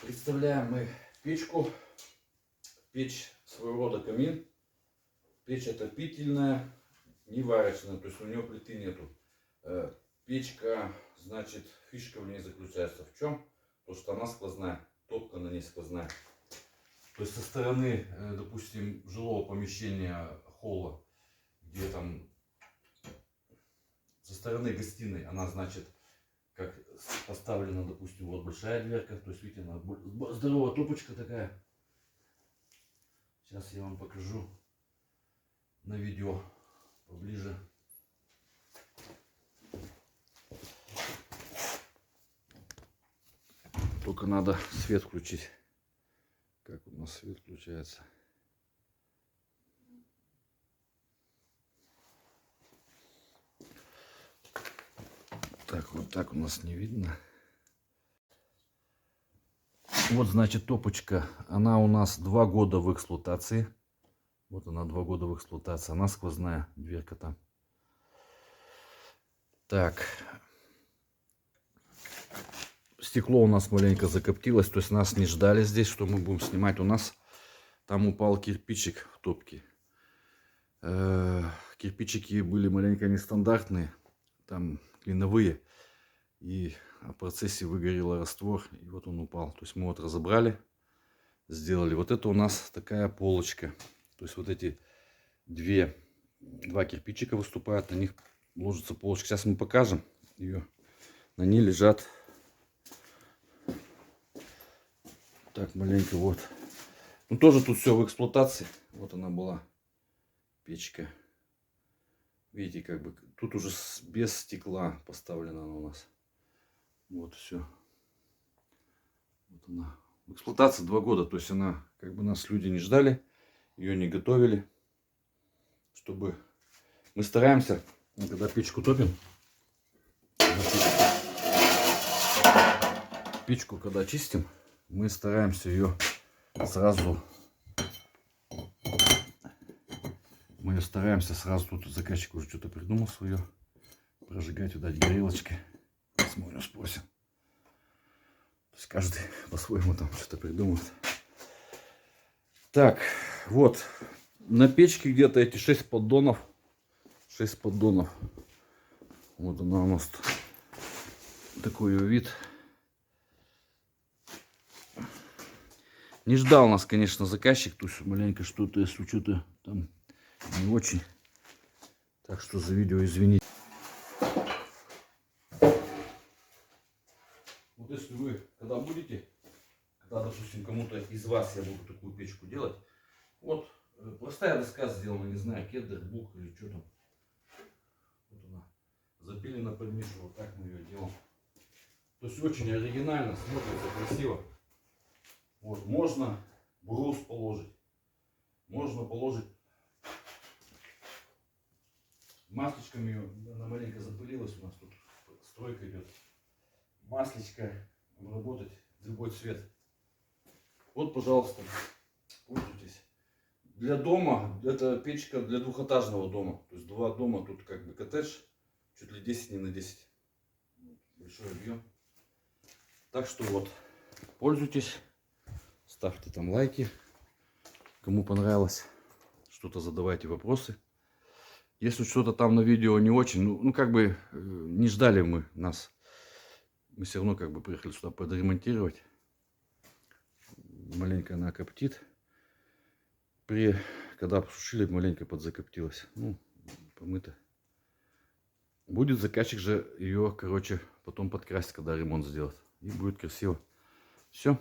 Представляем мы печку. Печь своего рода камин. Печь отопительная, не варочная, то есть у нее плиты нету. Печка, значит, фишка в ней заключается в чем? То, что она сквозная, топка на ней сквозная. То есть со стороны, допустим, жилого помещения, холла, где там со стороны гостиной, она, значит, как поставлена, допустим, вот большая дверка, то есть видите, она здоровая топочка такая. Сейчас я вам покажу на видео поближе. Только надо свет включить. Как у нас свет включается? Так, вот так у нас не видно. Вот, значит, топочка. Она у нас 2 года в эксплуатации. Вот она, 2 года в эксплуатации. Она сквозная, дверка там. Так. Стекло у нас маленько закоптилось. То есть нас не ждали здесь, что мы будем снимать. У нас там упал кирпичик в топке. Кирпичики были маленько нестандартные. Там клиновые. И в процессе выгорел раствор. И вот он упал. То есть мы вот разобрали. Сделали. Вот это у нас такая полочка. То есть вот эти два кирпичика выступают. На них ложится полочка. Сейчас мы покажем ее. На ней лежат. Так, маленько вот. Ну тоже тут все в эксплуатации. Вот она была. Печка. Видите, как бы тут уже без стекла поставлена она у нас. Вот все. Вот она. В эксплуатации 2 года. То есть она, как бы нас люди не ждали. Ее не готовили. Чтобы мы стараемся, когда печку топим. Печку, когда чистим, мы стараемся ее сразу. Мы ее стараемся сразу. Тут заказчик уже что-то придумал свое. Прожигать, дать горелочкой. Посмотрим, спросим. То есть каждый по-своему там что-то придумает. Так, вот. На печке где-то эти 6 поддонов. 6 поддонов. Вот она у нас. Такой ее вид. Не ждал нас, конечно, заказчик. То есть маленько что-то, если что-то там не очень. Так что за видео извините. Вот если вы, когда будете, когда, допустим, кому-то из вас я буду такую печку делать, вот простая доска сделана, не знаю, кедр, бук или что там. Вот она запилена под нишу, вот так мы ее делаем. То есть очень оригинально, смотрится красиво. Вот, можно брус положить. Можно положить масличком ее. Она маленько запылилась у нас тут. Стройка идет. Масличко обработать в любой цвет. Вот, пожалуйста, пользуйтесь. Для дома, это печка для двухэтажного дома. То есть 2 дома, тут как бы коттедж. Чуть ли 10 не на 10. Большой объем. Так что вот, пользуйтесь. Ставьте там лайки, кому понравилось. Что-то задавайте вопросы. Если что-то там на видео не очень, ну как бы не ждали мы нас. Мы все равно как бы приехали сюда подремонтировать. Маленько она коптит. Когда обсушили, маленько подзакоптилась. Ну, помыто. Будет заказчик же ее, короче, потом подкрасить, когда ремонт сделать. И будет красиво. Все.